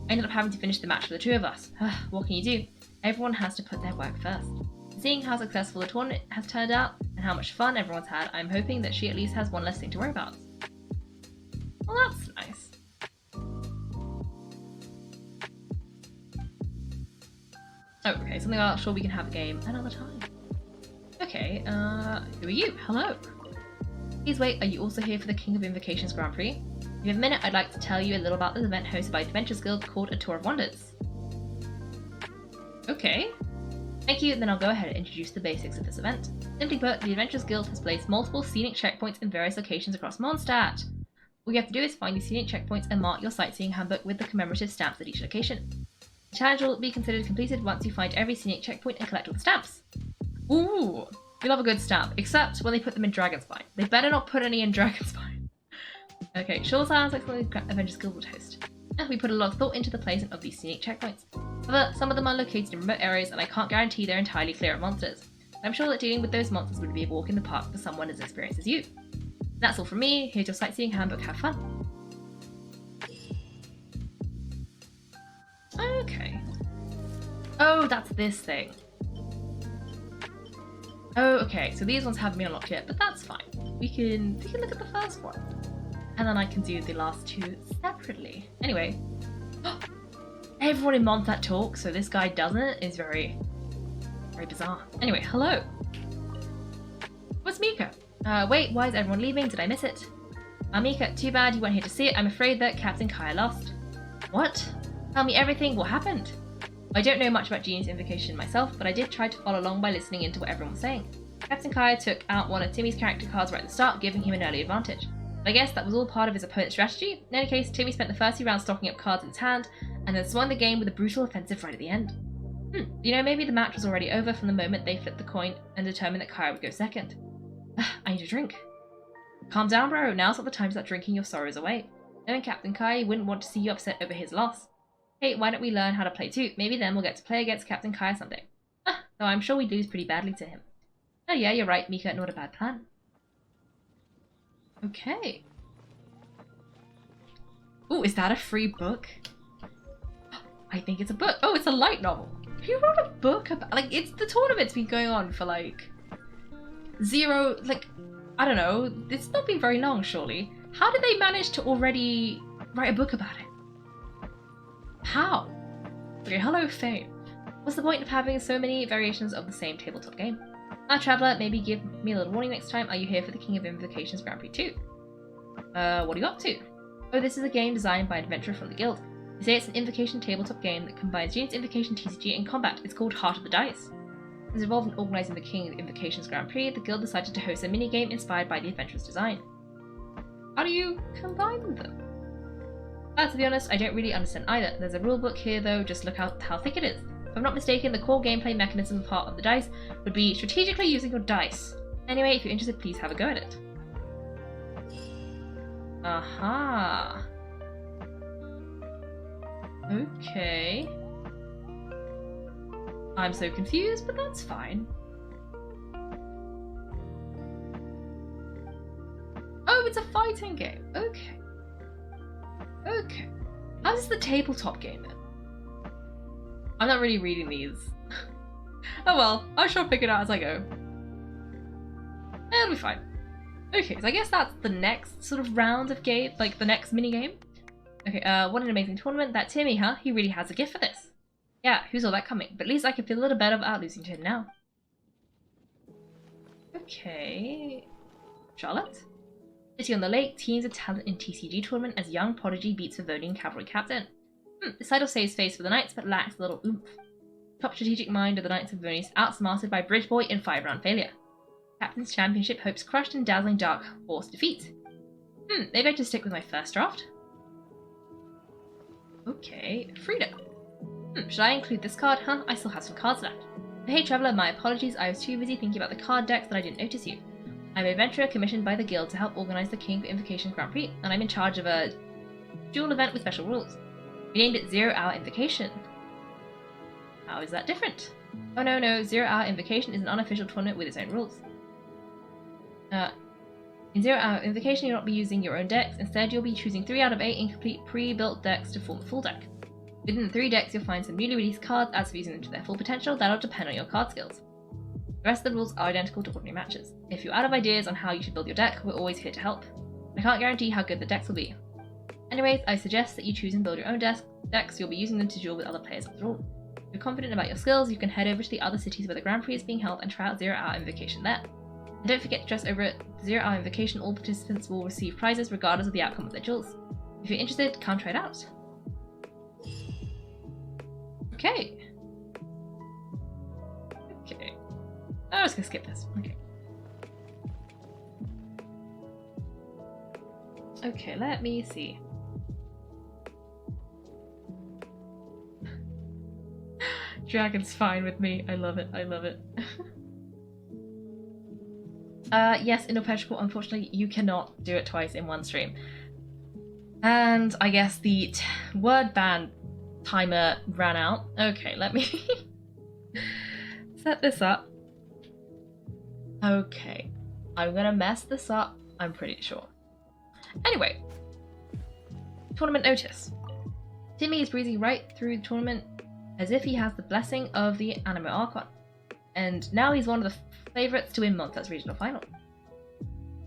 I ended up having to finish the match for the two of us. What can you do? Everyone has to put their work first. Seeing how successful the tournament has turned out, and how much fun everyone's had, I'm hoping that she at least has one less thing to worry about. Well, that's nice. Oh, okay, something I'm sure we can have a game another time. Okay, who are you? Hello. Please wait, are you also here for the King of Invocations Grand Prix? If you have a minute, I'd like to tell you a little about this event hosted by the Adventures Guild called A Tour of Wonders. Okay. Thank you, then I'll go ahead and introduce the basics of this event. Simply put, the Adventures Guild has placed multiple scenic checkpoints in various locations across Mondstadt. All you have to do is find these scenic checkpoints and mark your sightseeing handbook with the commemorative stamps at each location. The challenge will be considered completed once you find every scenic checkpoint and collect all the stamps. Ooh, we love a good stamp, except when they put them in Dragonspine. They better not put any in Dragonspine. Okay, sure sounds like something the Adventures Guild would host. We put a lot of thought into the placement of these scenic checkpoints. However, some of them are located in remote areas and I can't guarantee they're entirely clear of monsters. I'm sure that dealing with those monsters would be a walk in the park for someone as experienced as you. That's all from me. Here's your sightseeing handbook. Have fun. Okay. Oh, that's this thing. Oh, okay. So these ones haven't been unlocked yet, but that's fine. We can look at the first one. And then I can do the last two separately. Anyway. Everyone in Mondstadt talks, so this guy doesn't, is very, very bizarre. Anyway, hello. What's Mika? Wait, why is everyone leaving? Did I miss it? Mika, too bad you weren't here to see it. I'm afraid that Captain Kai lost. What? Tell me everything. What happened? I don't know much about Genie's invocation myself, but I did try to follow along by listening into what everyone was saying. Captain Kai took out one of Timmie's character cards right at the start, giving him an early advantage. But I guess that was all part of his opponent's strategy. In any case, Timmie spent the first few rounds stocking up cards in his hand, and then swung the game with a brutal offensive right at the end. You know, maybe the match was already over from the moment they flipped the coin and determined that Kai would go second. I need a drink. Calm down, bro. Now's not the time to start drinking your sorrows away. Knowing Captain Kai wouldn't want to see you upset over his loss. Hey, why don't we learn how to play too? Maybe then we'll get to play against Captain Kai someday. Though I'm sure we'd lose pretty badly to him. Oh yeah, you're right, Mika, not a bad plan. Okay. Ooh, is that a free book? I think it's a book. Oh, it's a light novel. Who wrote a book about, like, it's the tournament's been going on for like I don't know, it's not been very long, surely. How did they manage to already write a book about it? How? Okay, hello Fame. What's the point of having so many variations of the same tabletop game? Now, Traveller, maybe give me a little warning next time. Are you here for the King of Invocations Grand Prix 2? What are you up to? Oh, this is a game designed by an adventurer from the guild. They say it's an invocation tabletop game that combines Genie's Invocation, TCG, and combat. It's called Heart of the Dice. As involved in organising the King of Invocations Grand Prix, the guild decided to host a mini-game inspired by the adventurer's design. How do you combine them? To be honest, I don't really understand either. There's a rulebook here though, just look out how thick it is. If I'm not mistaken, the core gameplay mechanism part of the dice would be strategically using your dice. Anyway, if you're interested, please have a go at it. Aha. Okay. I'm so confused, but that's fine. Oh, it's a fighting game. Okay. Okay. How's this the tabletop game then? I'm not really reading these. Oh well, I shall pick it out as I go. It'll be fine. Okay, so I guess that's the next sort of round of game, like the next mini game. Okay, what an amazing tournament. That Timmie, huh? He really has a gift for this. Yeah, who saw that coming? But at least I can feel a little better about losing to him now. Okay. Charlotte? City on the Lake, teens of talent in TCG tournament as young prodigy beats Favonian cavalry captain. This title saves face for the Knights, but lacks a little oomph. Top strategic mind of the Knights of Favonius outsmarted by Bridge Boy in 5-round failure. Captain's championship hopes crushed in dazzling dark horse defeat. Maybe I just stick with my first draft. Okay, Frida. Should I include this card? Huh, I still have some cards left. Hey Traveller, my apologies, I was too busy thinking about the card decks that I didn't notice you. I'm an adventurer commissioned by the guild to help organise the King of Invocations Grand Prix, and I'm in charge of a dual event with special rules. We named it 0 Hour Invocation. How is that different? Oh no, 0 Hour Invocation is an unofficial tournament with its own rules. In 0 Hour Invocation, you'll not be using your own decks. Instead, you'll be choosing 3 out of 8 incomplete pre-built decks to form a full deck. Within the 3 decks, you'll find some newly released cards as for using them to their full potential. That'll depend on your card skills. The rest of the rules are identical to ordinary matches. If you're out of ideas on how you should build your deck, we're always here to help. I can't guarantee how good the decks will be. Anyways, I suggest that you choose and build your own decks. You'll be using them to duel with other players after all. If you're confident about your skills, you can head over to the other cities where the Grand Prix is being held and try out 0 Hour Invocation there. And don't forget to dress over at 0 Hour Invocation. All participants will receive prizes regardless of the outcome of their duels. If you're interested, come try it out. Okay. I'm just gonna skip this. Okay, let me see. Dragon's fine with me. I love it. Yes, Indoperishable, unfortunately, you cannot do it twice in one stream. And I guess the word ban timer ran out. Okay, let me set this up. Okay, I'm gonna mess this up, I'm pretty sure. Anyway, tournament notice. Timmie is breezing right through the tournament as if he has the blessing of the Animo Archon, and now he's one of the favourites to win Monster's regional final.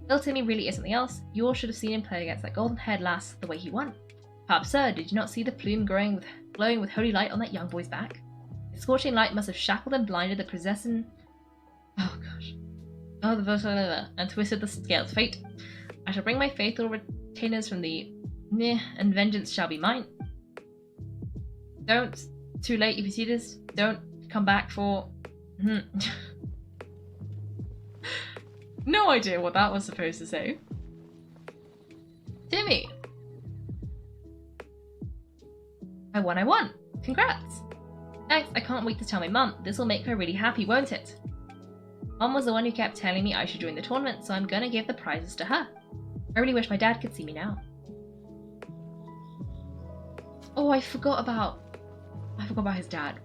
Still, Timmie really is something else. You all should have seen him play against that golden-haired lass the way he won. How absurd, did you not see the plume glowing with holy light on that young boy's back? The scorching light must have shackled and blinded the possessing... Oh gosh. Oh, and twisted the scales of fate. I shall bring my faithful retainers from the and vengeance shall be mine. Don't. Too late if you see this. Don't come back for... No idea what that was supposed to say. Timmie! I won! Congrats! Thanks, I can't wait to tell my mum. This will make her really happy, won't it? Mum was the one who kept telling me I should join the tournament, so I'm gonna give the prizes to her. I really wish my dad could see me now. Oh, I forgot about his dad.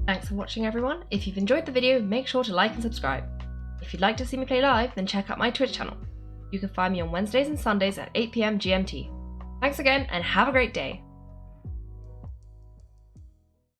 Thanks for watching, everyone. If you've enjoyed the video, make sure to like and subscribe. If you'd like to see me play live, then check out my Twitch channel. You can find me on Wednesdays and Sundays at 8 PM GMT. Thanks again, and have a great day.